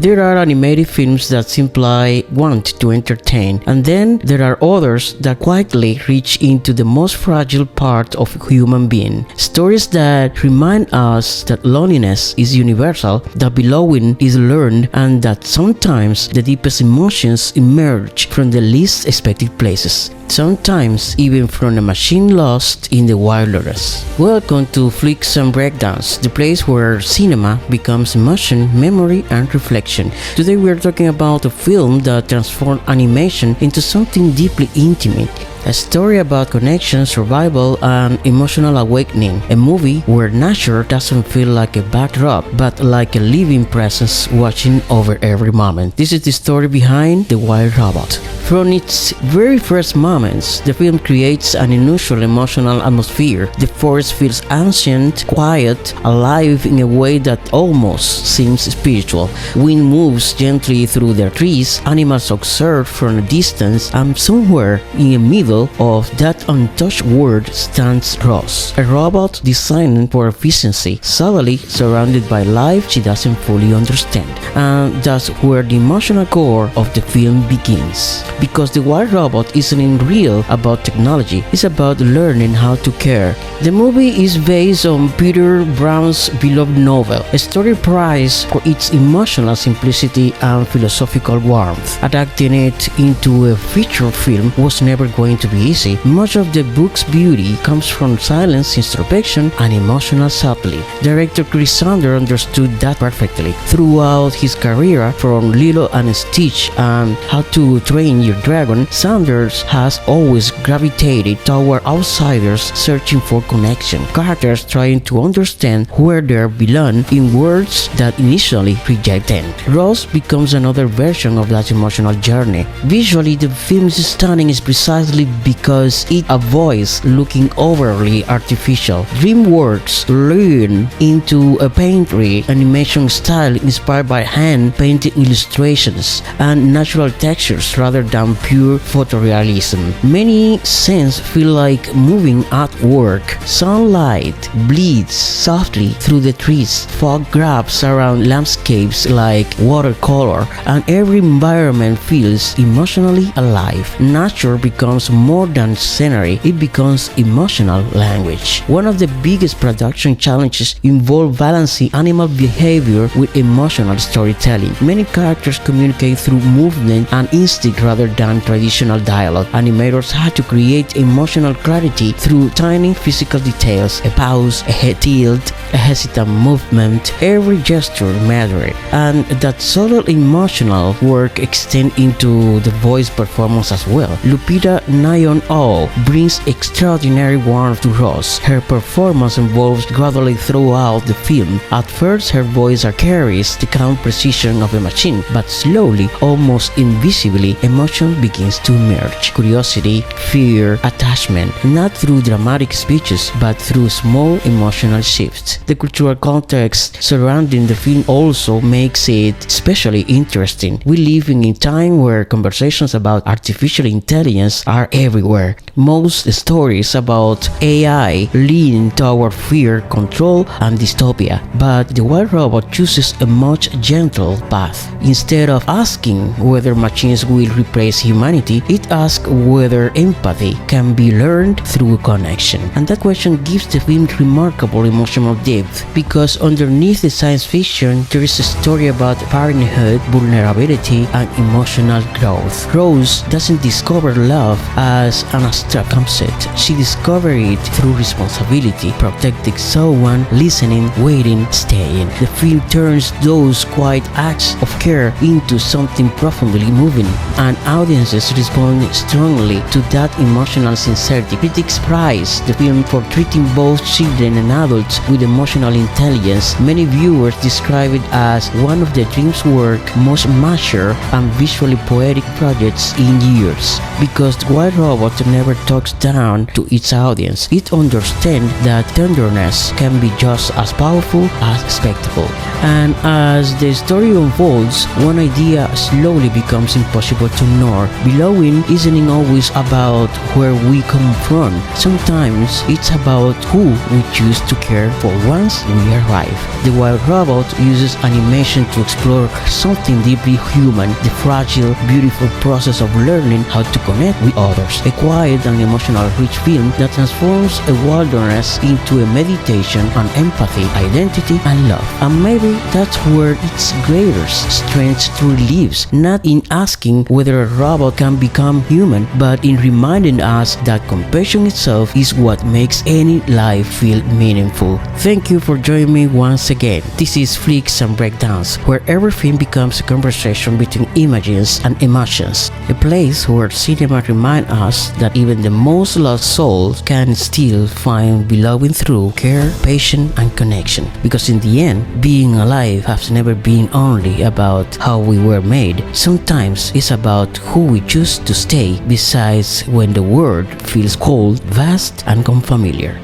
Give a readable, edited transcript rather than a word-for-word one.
There are animated films that simply want to entertain, and then there are others that quietly reach into the most fragile part of a human being. Stories that remind us that loneliness is universal, that belonging is learned, and that sometimes the deepest emotions emerge from the least expected places. Sometimes even from a machine lost in the wilderness. Welcome to Flicks and Breakdowns, the place where cinema becomes emotion, memory, and reflection. Today we are talking about a film that transformed animation into something deeply intimate. A story about connection, survival, and emotional awakening. A movie where nature doesn't feel like a backdrop, but like a living presence watching over every moment. This is the story behind The Wild Robot. From its very first moments, the film creates an unusual emotional atmosphere. The forest feels ancient, quiet, alive in a way that almost seems spiritual. Wind moves gently through the trees, animals observe from a distance, and somewhere in the middle of that untouched world stands Rose, a robot designed for efficiency, suddenly surrounded by life she doesn't fully understand. And that's where the emotional core of the film begins. Because The Wild Robot isn't real about technology, it's about learning how to care. The movie is based on Peter Brown's beloved novel, a story prized for its emotional simplicity and philosophical warmth. Adapting it into a feature film was never going to be easy. Much of the book's beauty comes from silence, introspection, and emotional subtlety. Director Chris Sander understood that perfectly. Throughout his career, from Lilo and Stitch and How to Train Your Dragon, Sanders has always gravitated toward outsiders searching for connection, characters trying to understand where they belong in worlds that initially reject them. Rose becomes another version of that emotional journey. Visually, the film's stunning is precisely because it avoids looking overly artificial. DreamWorks leaned into a painterly animation style inspired by hand-painted illustrations and natural textures rather than pure photorealism. Many scenes feel like moving artwork. Sunlight bleeds softly through the trees, fog wraps around landscapes like watercolor, and every environment feels emotionally alive. Nature becomes more than scenery, it becomes emotional language. One of the biggest production challenges involve balancing animal behavior with emotional storytelling. Many characters communicate through movement and instinct rather than traditional dialogue. Animators had to create emotional clarity through tiny physical details, a pause, a head tilt, a hesitant movement. Every gesture mattered, and that subtle emotional work extends into the voice performance as well. Lupita Nyong'o brings extraordinary warmth to Rose. Her performance evolves gradually throughout the film. At first, her voice carries the calm precision of a machine, but slowly, almost invisibly, emotion begins to emerge. Curiosity, fear, attachment, not through dramatic speeches, but through small emotional shifts. The cultural context surrounding the film also makes it especially interesting. We live in a time where conversations about artificial intelligence are everywhere. Most stories about AI lean toward fear, control, and dystopia, but The Wild Robot chooses a much gentler path. Instead of asking whether machines will replace humanity, it asks whether empathy can be learned through connection. And that question gives the film remarkable emotional depth, because underneath the science fiction, there is a story about parenthood, vulnerability, and emotional growth. Rose doesn't discover love as an abstract concept. She discovers it through responsibility, protecting someone, listening, waiting, staying. The film turns those quiet acts of care into something profoundly moving, and audiences respond strongly to that emotional sincerity. Critics praise the film for treating both children and adults with emotional intelligence. Many viewers describe it as one of the DreamWorks' most mature and visually poetic projects in years. Because The Wild Robot never talks down to its audience, it understands that tenderness can be just as powerful as spectacle. And as the story unfolds, one idea slowly becomes impossible to ignore. Belonging isn't always about where we come from. Sometimes it's about who we choose to care for once we arrive. The Wild Robot uses animation to explore something deeply human, the fragile, beautiful process of learning how to connect with others. A quiet and emotional rich film that transforms a wilderness into a meditation on empathy, identity, and love. And maybe that's where its greatest strength truly lives, not in asking whether a robot can become human, but in reminding us that compassion itself is what makes any life feel meaningful. Thank you for joining me once again. This is Flicks and Breakdowns, where everything becomes a conversation between images and emotions, a place where cinema reminds us that even the most lost souls can still find belonging through care, patience, and connection. Because in the end, being alive has never been only about how we were made. Sometimes it's about who we choose to stay besides when the world feels cold, vast, and unfamiliar.